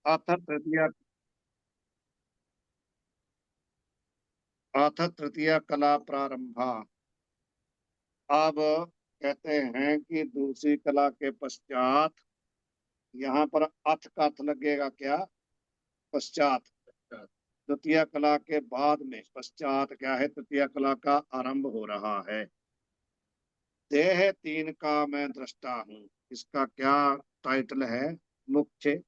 अथ तृतीया कला प्रारंभा। अब कहते हैं कि दूसरी कला के पश्चात, यहाँ पर अथ का अर्थ लगेगा क्या? पश्चात। तृतीय कला के बाद में पश्चात क्या है? तृतीय कला का आरंभ हो रहा है। देह तीन का मैं दृष्टा हूँ, इसका क्या टाइटल है? मुख्य।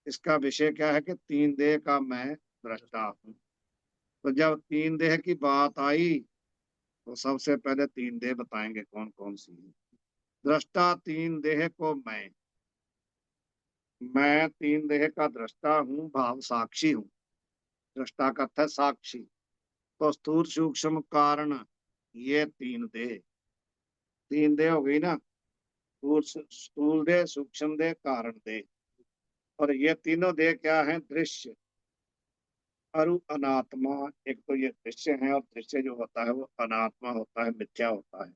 इसका विषय क्या है कि तीन देह का मैं दृष्टा हूँ। तो जब तीन देह की बात आई तो सबसे पहले तीन देह बताएंगे कौन कौन सी है। दृष्टा तीन देह को मैं तीन देह का दृष्टा हूँ, भाव साक्षी हूँ। दृष्टा का अर्थ है साक्षी। तो स्थूल सूक्ष्म कारण, ये तीन देह। तीन देह हो गई ना, स्थूल स्थूल देह, सूक्ष्म देह, कारण देह। और ये तीनों देह क्या है? दृश्य, अरु अनात्मा। एक तो ये दृश्य है, और दृश्य जो होता है वो अनात्मा होता है, मिथ्या होता है।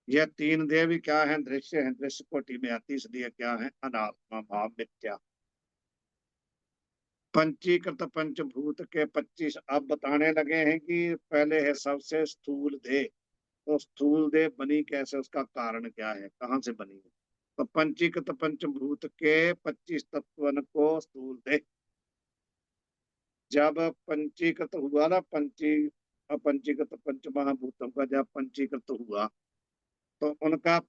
ये तीन देह भी क्या है? दृश्य है, दृश्य कोटि में आती, इसलिए क्या है? अनात्मा भाव, मिथ्या। पंचीकृत पंचभूत के 25 अब बताने लगे हैं कि पहले है सबसे स्थूल देह। तो स्थूल देह बनी कैसे, उसका कारण क्या है, कहाँ से बनी है? तो पंचीकृत पंचभूत के 25 तत्वन को स्थूल देह। जब पंचीकृत हुआ ना, पंचीकृत पंच महाभूतों का जब पंचीकृत हुआ, तो उनका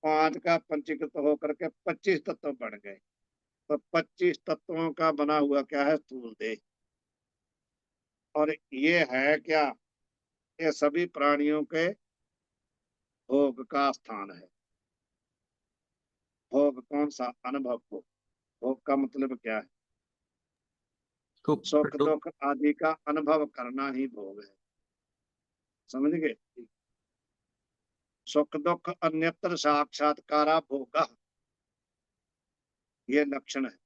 पांच का पंचीकृत होकर के 25 तत्व बन गए। तो 25 तत्वों का बना हुआ क्या है? स्थूल देह। और ये है क्या? ये सभी प्राणियों के भोग का स्थान है। भोग कौन सा? अनुभव को। भोग का मतलब क्या है? सुख सुख दुख। दुख आदि का अनुभव करना ही भोग है। समझ गए? सुख दुख अन्यत्र साक्षात्कारा भोग, ये लक्षण है।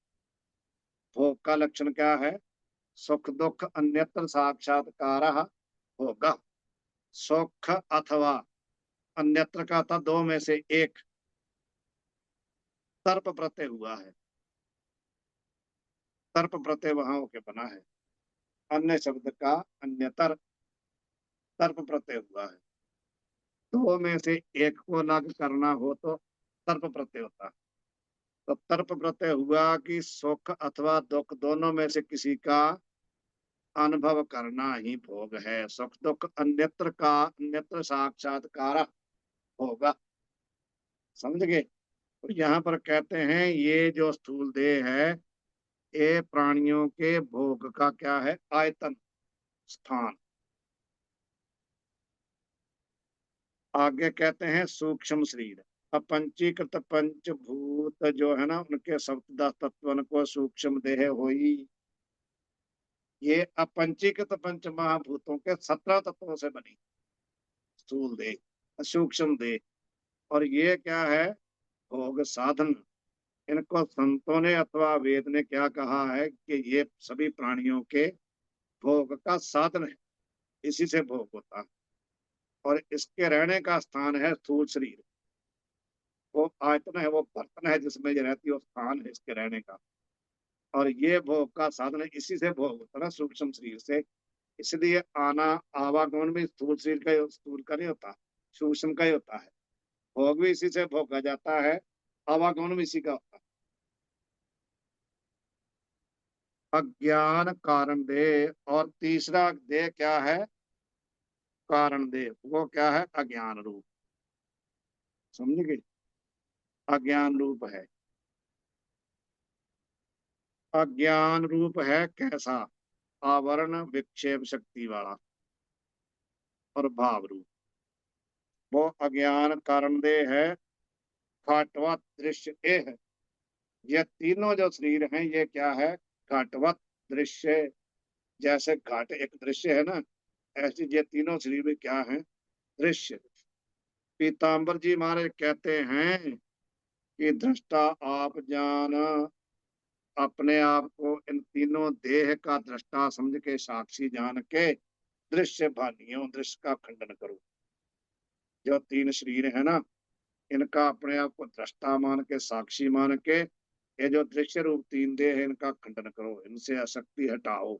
भोग का लक्षण क्या है? सुख दुख अन्यत्र साक्षात्कार भोग। सुख अथवा अन्यत्र का था, दो में से एक तर्प प्रत्यय हुआ है। तर्प प्रत्यय वहां होके बना है। अन्य शब्द का अन्यतर तर्प प्रत्यय हुआ है। दो में से एक को अलग करना हो तो तर्प प्रत्यय होता है। तो तर्प प्रत्यय हुआ कि सुख अथवा दुख दोनों में से किसी का अनुभव करना ही भोग है। सुख दुख अन्यत्र का अन्यत्र साक्षात्कार होगा। समझ गए? तो यहाँ पर कहते हैं ये जो स्थूल देह है, ये प्राणियों के भोग का क्या है? आयतन, स्थान। आगे कहते हैं सूक्ष्म शरीर। अब पंचीकृत पंचभूत जो है ना, उनके सप्तदश तत्वन को सूक्ष्म देह होई। ये अपंचीकृत पंच महाभूतों के 17 तत्वों से बनी स्थूल देह, सूक्ष्म देह। और ये क्या है? भोग साधन। इनको संतों ने अथवा वेद ने क्या कहा है कि ये सभी प्राणियों के भोग का साधन है। इसी से भोग होता है। और इसके रहने का स्थान है स्थूल शरीर। वो आयतन है, वो बर्तन है जिसमें ये रहती है, वो स्थान है इसके रहने का। और ये भोग का साधन है, इसी से भोग होता है ना, सूक्ष्म शरीर से। इसलिए आना आवागमन भी स्थूल शरीर का, स्थूल का नहीं होता, सूक्ष्म का ही होता है। भोग भी इसी से भोगा जाता है, आवागमन भी इसी का होता है। अज्ञान कारण दे। और तीसरा दे क्या है? कारण दे। वो क्या है? अज्ञान रूप। समझ गए? अज्ञान रूप है। अज्ञान रूप है कैसा? आवरण विक्षेप शक्ति वाला। और भाव रूप। वो अज्ञान कारण दे है। घाटवत दृश्य ए है। ये तीनों जो शरीर हैं ये क्या है? घाटवत दृश्य। जैसे घाट एक दृश्य है ना, ऐसे ये तीनों शरीर में क्या है? दृश्य। पीताम्बर जी महाराज कहते हैं कि दृष्टा आप जान, अपने आप को इन तीनों देह का दृष्टा समझ के, साक्षी जान के दृश्य भानियो, दृश्य का खंडन करो। जो तीन शरीर है ना, इनका अपने आप को दृष्टा मान के, साक्षी मान के ये जो दृश्य रूप तीन देह है इनका खंडन करो, इनसे आसक्ति हटाओ,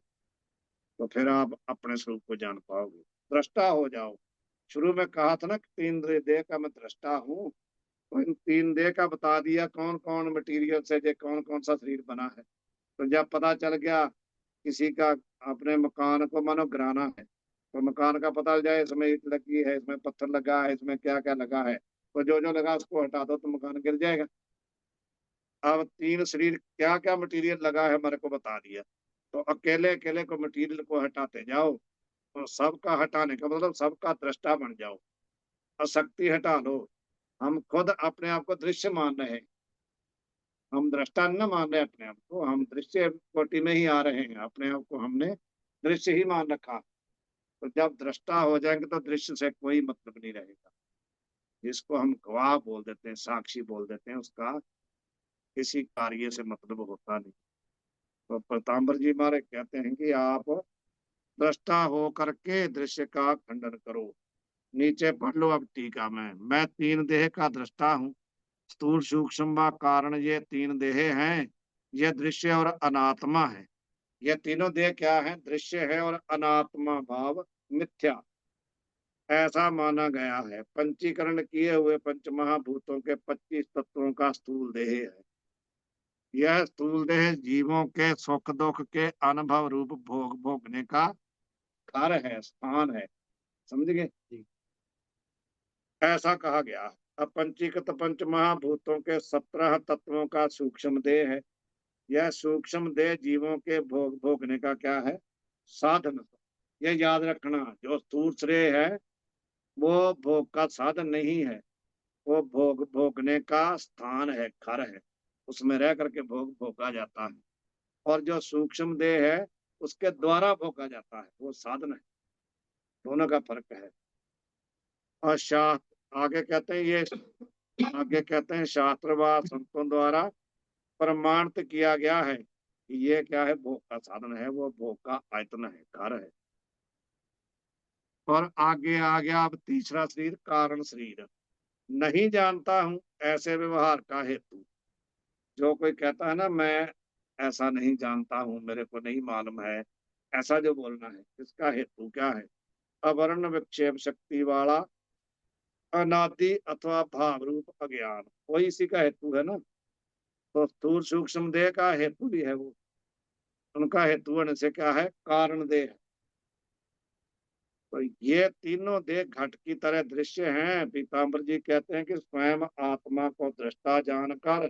तो फिर आप अपने स्वरूप को जान पाओगे, दृष्टा हो जाओ। शुरू में कहा था ना कि तीन देह का मैं दृष्टा हूँ, तो इन तीन देह का बता दिया कौन कौन मटेरियल से जो कौन कौन सा शरीर बना है। तो जब पता चल गया किसी का, अपने मकान को मानो गिराना है, तो मकान का पता चल जाए इसमें ईंट लगी है, इसमें पत्थर लगा है, इसमें क्या क्या लगा है, तो जो जो लगा उसको हटा दो तो मकान गिर जाएगा। अब तीन शरीर क्या क्या मटेरियल लगा है हमारे को बता दिया, तो अकेले अकेले को मटेरियल को हटाते जाओ, तो सबका हटाने का मतलब सबका दृष्टा बन जाओ, आसक्ति हटा लो। हम खुद अपने आप को दृश्य मान रहे हैं, हम दृष्टा न मान रहे अपने आप को, हम दृश्य कोटि में ही आ रहे हैं, अपने आप को हमने दृश्य ही मान रखा। तो जब दृष्टा हो जाएंगे तो दृश्य से कोई मतलब नहीं रहेगा। जिसको हम गवाह बोल देते हैं, साक्षी बोल देते हैं, उसका किसी कार्य से मतलब होता नहीं। तो पीताम्बर जी हमारे कहते हैं कि आप दृष्टा हो करके दृश्य का खंडन करो। नीचे पढ़ लो अब टीका में, मैं तीन देह का दृष्टा हूँ, स्थूल सूक्ष्म व कारण ये तीन देह हैं, ये दृश्य और अनात्मा है। ये तीनों देह क्या है? दृश्य है और अनात्मा भाव मिथ्या, ऐसा माना गया है। पंचीकरण किए हुए पंचमहाभूतों के 25 तत्वों का स्थूल देह है। यह स्थूल देह जीवों के सुख दुख के अनुभव रूप भोग भोगने का घर है, स्थान है। समझ गए? ऐसा कहा गया है। अब पंचीकृत पंच महाभूतों के 17 तत्वों का सूक्ष्म देह है। यह सूक्ष्म देह जीवों के भोग भोगने का क्या है? साधन। यह याद रखना, जो स्थूल श्रेय है वो भोग का साधन नहीं है, वो भोग भोगने का स्थान है, घर है, उसमें रह करके भोग भोगा जाता है। और जो सूक्ष्म देह है उसके द्वारा भोगा जाता है, वो साधन है। दोनों का फर्क है। और शास्त्र आगे कहते हैं ये, आगे कहते हैं शास्त्र व संतों द्वारा प्रमाणित किया गया है कि ये क्या है? भोग का साधन है, वो भोग का आयतन है, घर है। और आगे आ गया अब तीसरा शरीर, कारण शरीर। नहीं जानता हूं ऐसे व्यवहार का हेतु। जो कोई कहता है ना मैं ऐसा नहीं जानता हूं, मेरे को नहीं मालूम है, ऐसा जो बोलना है, इसका हेतु क्या है? अवर्ण विक्षेप शक्ति वाला अनादि अथवा भाव रूप अज्ञान, वही इसी का हेतु है ना। तो स्थूल सूक्ष्म देह का हेतु भी है वो, उनका हेतु होने से क्या है? कारण देह। तो ये तीनों देह घट की तरह दृश्य हैं। पीताम्बर जी कहते हैं कि स्वयं आत्मा को दृष्टा जानकर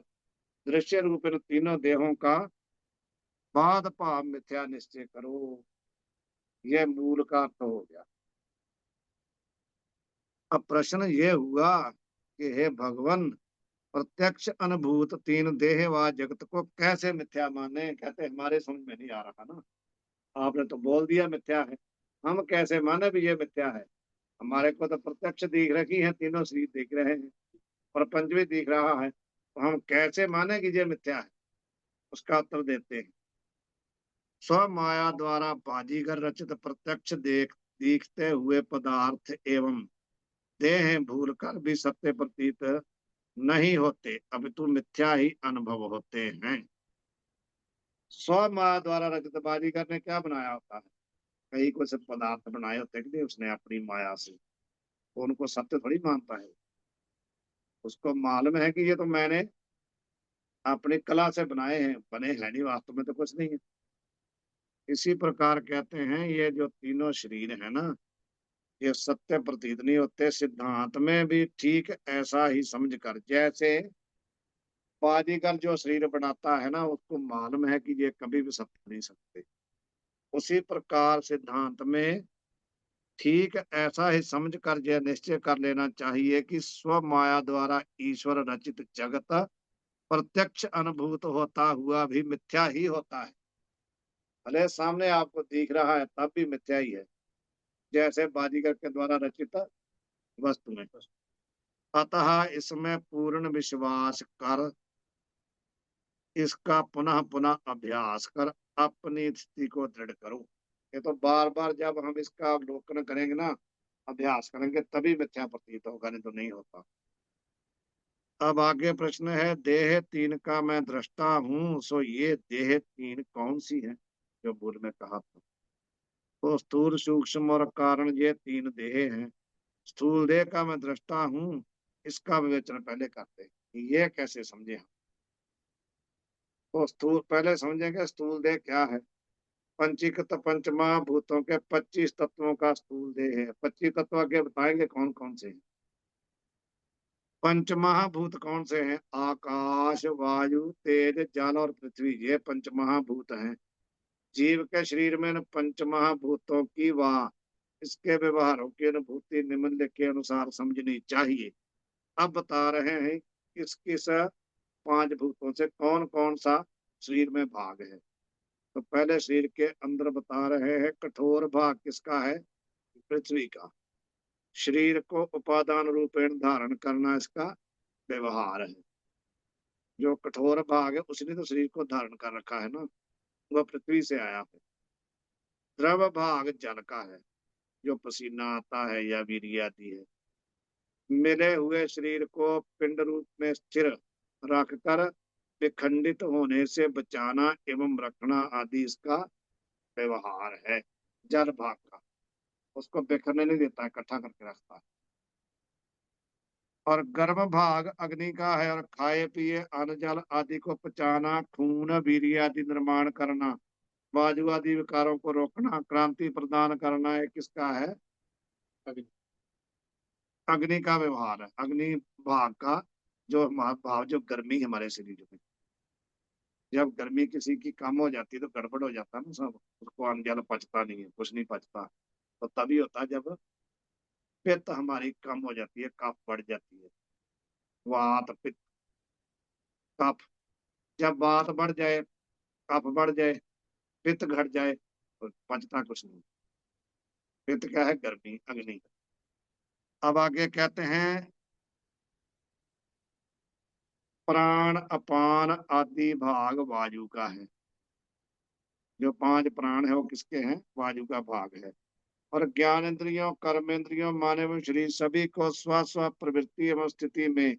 दृश्य रूप इन तीनों देहों का बाद भाव मिथ्या निश्चय करो। यह मूल का अर्थ हो गया। अब प्रश्न ये हुआ कि हे भगवान, प्रत्यक्ष अनुभूत तीन देह व जगत को कैसे मिथ्या माने? कहते हमारे समझ में नहीं आ रहा ना, आपने तो बोल दिया मिथ्या है, हम कैसे माने भी ये मिथ्या है? हमारे को तो प्रत्यक्ष दिख रही है, तीनों शरीर दिख रहे हैं, प्रपंच भी दिख रहा है, तो हम कैसे माने कि ये मिथ्या है? उसका उत्तर देते हैं, स्व माया द्वारा बाजीगर रचित प्रत्यक्ष दिखते हुए पदार्थ एवं देह भूल कर भी सत्य प्रतीत नहीं होते, अपितु मिथ्या ही अनुभव होते हैं। स्व माया द्वारा रचित बाजीगर ने क्या बनाया होता है? कहीं कुछ पदार्थ बनाए होते हैं कि नहीं उसने अपनी माया से, तो उनको सत्य थोड़ी मानता है। उसको मालूम है कि ये तो मैंने अपनी कला से बनाए हैं, बने हैं नहीं, वास्तव में तो कुछ नहीं है। इसी प्रकार कहते हैं ये जो तीनों शरीर है ना, ये सत्य प्रतीत नहीं होते। सिद्धांत में भी ठीक ऐसा ही समझ कर, जैसे बाजीगर जो शरीर बनाता है ना, उसको मालूम है कि ये कभी भी सत्य नहीं सकते, उसी प्रकार सिद्धांत में ठीक ऐसा ही समझ कर यह निश्चय कर लेना चाहिए कि स्व माया द्वारा ईश्वर रचित जगत प्रत्यक्ष अनुभूत होता हुआ भी मिथ्या ही होता है। भले सामने आपको दिख रहा है तब भी मिथ्या ही है, जैसे बाजीगर के द्वारा रचित वस्तु में। अतः इसमें पूर्ण विश्वास कर, इसका पुनः पुनः अभ्यास कर अपनी स्थिति को दृढ़ करो। ये तो बार बार जब हम इसका अवलोकन करेंगे ना, अभ्यास करेंगे, तभी मिथ्या प्रतीत होगा, नहीं तो नहीं होता। अब आगे प्रश्न है, देह तीन का मैं दृष्टा हूँ, सो ये देह तीन कौन सी है, जो पूर्व में कहा था। तो स्थूल सूक्ष्म और कारण, ये तीन देह हैं। स्थूल देह का मैं दृष्टा हूँ, इसका विवेचन पहले करते हैं कि ये कैसे समझे हम। तो स्थूल पहले समझेंगे, स्थूल देह क्या है। पंचीकृत पंचमहाभूतों के 25 तत्वों का स्थूल देह है। 25 तत्व के बताएंगे कौन कौन से हैं। पंचमहाभूत कौन से हैं? आकाश, वायु, तेज, जल और पृथ्वी, ये पंचमहाभूत हैं। जीव के शरीर में इन पंचमहाभूतों की व इसके व्यवहारों की अनुभूति निम्नलिखित के अनुसार समझनी चाहिए। अब बता रहे हैं किस किस पांच भूतों से कौन कौन सा शरीर में भाग है। तो पहले शरीर के अंदर बता रहे हैं, कठोर भाग किसका है? पृथ्वी का। शरीर को उपादान रूपेण धारण करना इसका व्यवहार है। जो कठोर भाग है उसने तो शरीर को धारण कर रखा है ना, वह पृथ्वी से आया है। द्रव भाग जल का है, जो पसीना आता है या वीर्य आती है। मिले हुए शरीर को पिंड रूप में स्थिर रखकर विखंडित होने से बचाना एवं रखना आदि इसका व्यवहार है। जल भाग का, उसको बिखरने नहीं देता है, इकट्ठा करके रखता है। और गर्भ भाग अग्नि का है, और खाए पिए अन्न जल आदि को पचाना, खून वीर्य आदि निर्माण करना, वायु आदि विकारों को रोकना, क्रांति प्रदान करना, ये किसका है? अग्नि। अग्नि का व्यवहार है। अग्नि भाग का जो भाव, जो गर्मी हमारे शरीर में, जब गर्मी किसी की कम हो जाती है तो गड़बड़ हो जाता है ना सब, उसको अन्न जल पचता नहीं है, कुछ नहीं पचता। तो तभी होता है जब पित्त हमारी कम हो जाती है, कफ बढ़ जाती है। वात पित्त कफ, जब वात बढ़ जाए, कफ बढ़ जाए, पित्त घट जाए, तो पचता कुछ नहीं। पित्त क्या है? गर्मी, अग्नि। अब आगे कहते हैं, प्राण अपान आदि भाग वायु का है। जो पांच प्राण है वो किसके हैं? वायु का भाग है। और ज्ञान इंद्रियों, कर्म इंद्रियों, मानव शरीर सभी को स्व स्व प्रवृत्ति एवं स्थिति में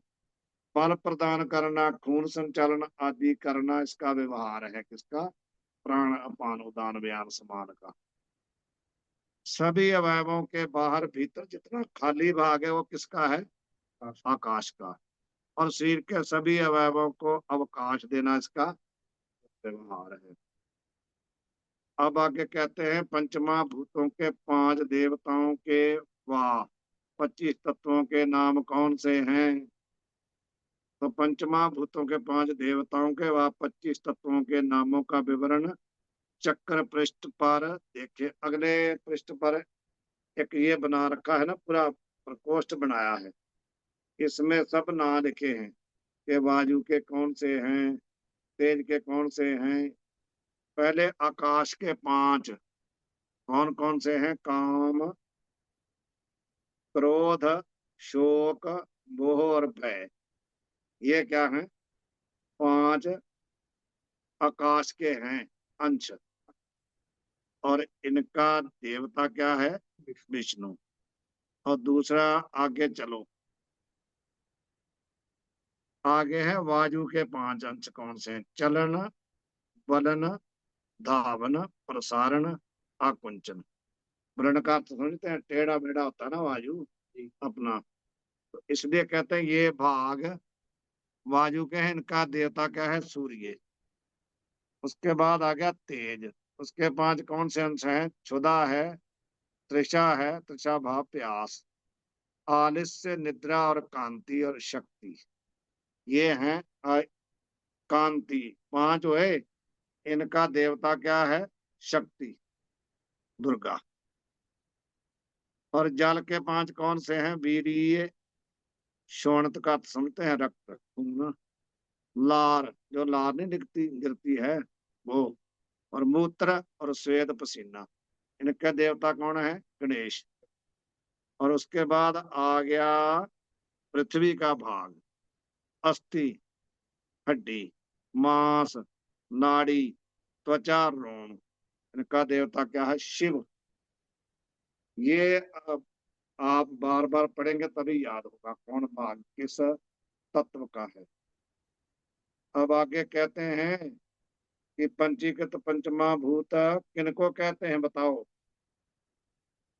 बल प्रदान करना, खून संचालन आदि करना, इसका व्यवहार है किसका? प्राण अपान उदान व्यान समान का। सभी अवयवों के बाहर भीतर जितना खाली भाग है वो किसका है? आकाश का। और शरीर के सभी अवयवों को अवकाश देना इसका व्यवहार है। अब आगे कहते हैं, पंचमा भूतों के पांच देवताओं के व 25 तत्वों के नाम कौन से हैं? तो पंचमा भूतों के पांच देवताओं के व 25 तत्वों के नामों का विवरण चक्र पृष्ठ पर देखिए। अगले पृष्ठ पर एक ये बना रखा है ना, पूरा प्रकोष्ठ बनाया है। इसमें सब नाम लिखे हैं कि वायु के कौन से हैं, तेज के कौन से हैं। पहले आकाश के पांच कौन कौन से हैं? काम, क्रोध, शोक, मोह और भय, ये क्या हैं? पांच आकाश के हैं अंश। और इनका देवता क्या है? विष्णु। और दूसरा, आगे चलो, आगे है वायु के पांच अंश कौन से हैं? चलन, बलन, धावन, प्रसारण, आकुंचन। वर्ण का अर्थ समझते हैं, टेढ़ा मेढ़ा होता है ना वायु अपना। तो इसलिए कहते हैं ये भाग वायु के हैं। इनका देवता क्या है? सूर्य। उसके बाद आ गया तेज। उसके पांच कौन से अंश हैं? क्षुधा है, तृषा है, तृषा भाव प्यास, आलस्य निद्रा और कांति और शक्ति, ये हैं कांति। पांच हुए। इनका देवता क्या है? शक्ति, दुर्गा। और जल के पांच कौन से हैं? वीर्य, शोणित का अर्थ समझते हैं, रक्त खून, लार, जो लार नहीं दिखती गिरती है वो, और मूत्र और स्वेद पसीना। इनका देवता कौन है? गणेश। और उसके बाद आ गया पृथ्वी का भाग, अस्थि, हड्डी, मांस, नाड़ी, त्वचा, रोम। इनका देवता क्या है? शिव। ये आप बार बार पढ़ेंगे तभी याद होगा कौन भाग किस तत्व का है। अब आगे कहते हैं कि पंचीकृत पंचमा भूत किनको कहते हैं बताओ।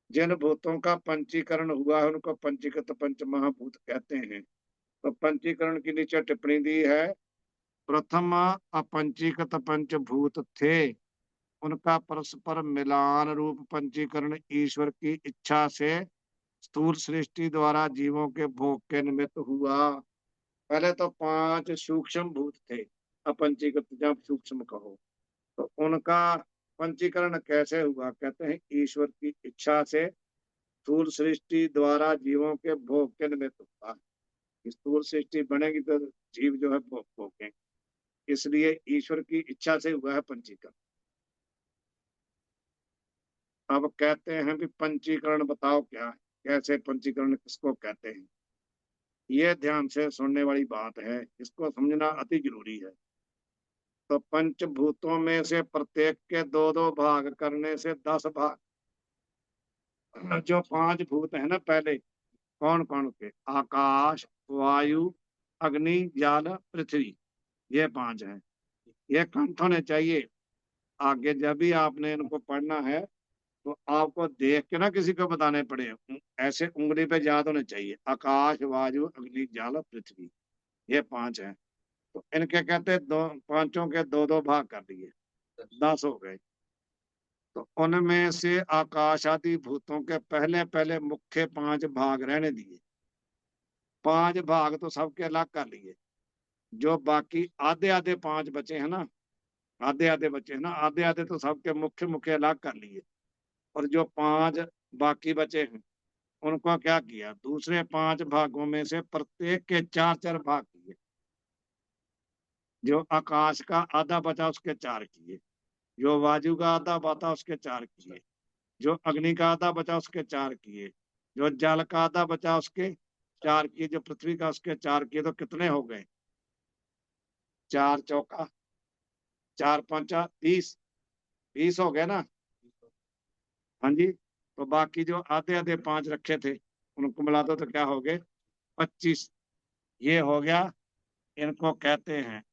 जिन भूतों का पंचीकरण हुआ है उनको पंचीकृत पंच महाभूत कहते हैं। तो पंचीकरण की नीचे टिप्पणी दी है। प्रथम अपंचीकृत पंचभूत थे, उनका परस्पर मिलान रूप पंचीकरण ईश्वर की इच्छा से स्थूल सृष्टि द्वारा जीवों के भोग के निमित्त हुआ। पहले तो पांच सूक्ष्म भूत थे, अपंचीकृत जब सूक्ष्म कहो, तो उनका पंचीकरण कैसे हुआ, कहते हैं ईश्वर की इच्छा से स्थूल सृष्टि द्वारा जीवों के भोग के निमित्त हुआ। स्थूल सृष्टि बनेगी तो जीव जो है भोग भोगेंगे, इसलिए ईश्वर की इच्छा से हुआ है पंचीकरण। अब कहते हैं भी पंचीकरण बताओ क्या है, कैसे पंचीकरण किसको कहते हैं। ये ध्यान से सुनने वाली बात है, इसको समझना अति जरूरी है। तो पंचभूतों में से प्रत्येक के दो दो भाग करने से 10 भाग। जो पांच भूत है ना, पहले कौन कौन के, आकाश, वायु, अग्नि, जल, पृथ्वी, ये पांच हैं। ये कंठ होने चाहिए। आगे जब भी आपने इनको पढ़ना है तो आपको देख के ना किसी को बताने पड़े, ऐसे उंगली पे याद होने चाहिए। आकाश, वायु, अग्नि, जल, पृथ्वी, ये पांच हैं। तो इनके कहते हैं दो, पांचों के दो दो भाग कर दिए, 10 हो गए। तो उनमें से आकाश आदि भूतों के पहले पहले मुख्य 5 भाग रहने दिए। 5 भाग तो सबके अलग कर लिए। जो बाकी आधे आधे 5 बचे हैं ना, आधे आधे बचे हैं ना, आधे आधे तो सबके मुख्य मुख्य अलग कर लिए। और जो 5 बाकी बचे हैं उनको क्या किया, दूसरे 5 भागों में से प्रत्येक के 4 4 भाग किए। जो आकाश का आधा बचा उसके 4 किए, जो वायु का आधा बचा उसके 4 किए, जो अग्नि का आधा बचा उसके 4 किए, जो जल का आधा बचा उसके 4 किए, जो पृथ्वी का उसके 4 किए। तो कितने हो गए, 4 चौका 4 पंचा 20, 20 हो गए ना। हाँ जी। तो बाकी जो आधे आधे 5 रखे थे उनको मिला दो तो क्या हो गए, 25। ये हो गया। इनको कहते हैं,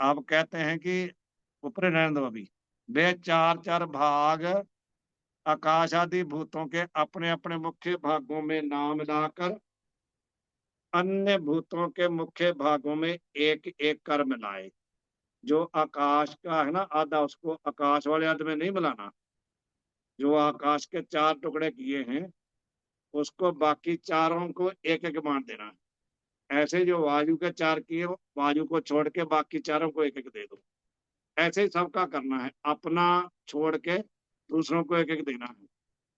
अब कहते हैं कि ऊपरे रहने दो अभी। वे 4 4 भाग आकाश आदि भूतों के अपने अपने मुख्य भागों में नाम मिलाकर अन्य भूतों के मुख्य भागों में एक एक कर मिलाए। जो आकाश का है ना आधा, उसको आकाश वाले आधे में नहीं मिलाना। जो आकाश के 4 टुकड़े किए हैं उसको बाकी चारों को एक एक बांट देना। ऐसे जो वायु के 4 किए वायु को छोड़ के बाकी चारों को एक एक दे दो। ऐसे ही सबका करना है, अपना छोड़ के दूसरों को एक एक देना है।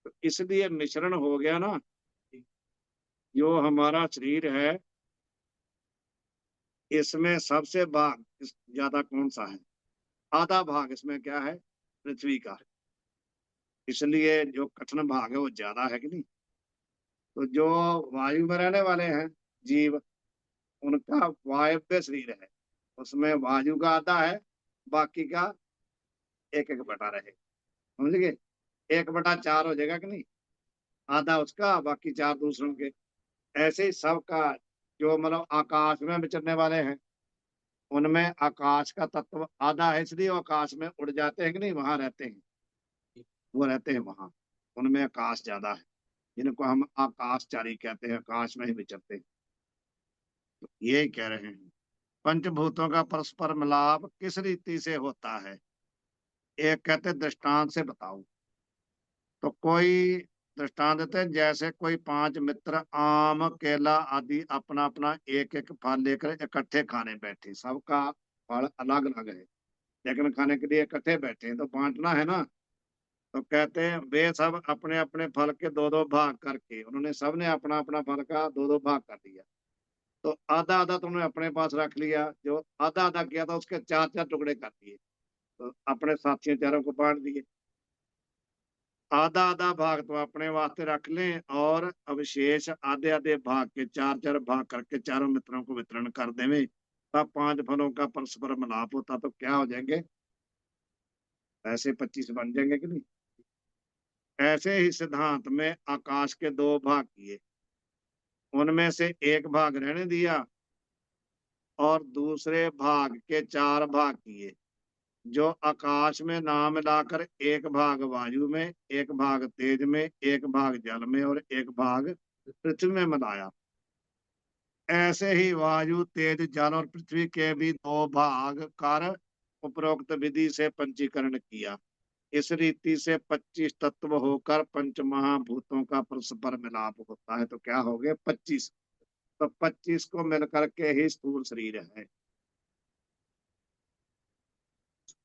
तो इसलिए मिश्रण हो गया ना। जो हमारा शरीर है इसमें सबसे भाग ज्यादा कौन सा है, आधा भाग इसमें क्या है, पृथ्वी का। इसलिए जो कठिन भाग है वो ज्यादा है कि नहीं। तो जो वायु में रहने वाले हैं जीव, उनका वायव्य शरीर है, उसमें वायु का आधा है, बाकी का एक एक बटा रहे, समझ गए। 1/4 हो जाएगा कि नहीं, आधा उसका बाकी 4 दूसरों के। ऐसे ही सबका जो मतलब आकाश में विचरने वाले हैं उनमें आकाश का तत्व आधा है, इसलिए वो आकाश में उड़ जाते हैं कि नहीं, वहां रहते हैं, वो रहते हैं वहां। उनमें आकाश ज्यादा है, जिनको हम आकाशचारी कहते हैं, आकाश में ही विचरते हैं। तो ये कह रहे हैं पंचभूतों का परस्पर मिलाप किस रीति से होता है। एक कहते हैं दृष्टांत से बताओ। तो कोई दृष्टांत देते हैं, जैसे कोई 5 मित्र आम केला आदि अपना अपना एक एक फल लेकर इकट्ठे खाने बैठे। सबका फल अलग अलग है लेकिन खाने के लिए इकट्ठे बैठे हैं, तो बांटना है ना। तो कहते हैं वे सब अपने अपने फल के दो दो भाग करके, उन्होंने सबने अपना अपना फल का दो दो भाग कर दिया। तो आधा आधा तो उन्होंने अपने पास रख लिया, जो आधा आधा किया था उसके 4 4 टुकड़े कर दिए, तो अपने साथियों चारों को बांट दिए। आधा आधा भाग तो अपने वास्ते रख लें और अवशेष आधे आधे भाग के 4 4 भाग करके चारों मित्रों को वितरण कर देवे। तब 5 फलों का परस्पर मिलाप होता तो क्या हो जाएंगे, ऐसे 25 बन जाएंगे कि नहीं। ऐसे ही सिद्धांत में आकाश के 2 भाग किए, उनमें से एक भाग रहने दिया और दूसरे भाग के 4 भाग किए, जो आकाश में नाम मिलाकर एक भाग वायु में, एक भाग तेज में, एक भाग जल में और एक भाग पृथ्वी में मिलाया। ऐसे ही वायु, तेज, जल और पृथ्वी के भी 2 भाग कर उपरोक्त विधि से पंचीकरण किया। इस रीति से 25 तत्व होकर पंच महाभूतों का परस्पर मिलाप होता है। तो क्या हो गए? 25। तो 25 को मिलकर के ही स्थूल शरीर है।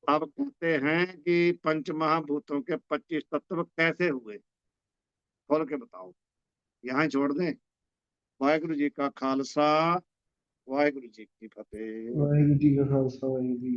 अब कहते हैं कि पंच महाभूतों के 25 तत्व कैसे हुए, खोल के बताओ। यहाँ छोड़ दें। वाहिगुरु जी का खालसा, वाहिगुरु जी की फतेह। वाहिगुरु जी का खालसा वाहिगुरु जी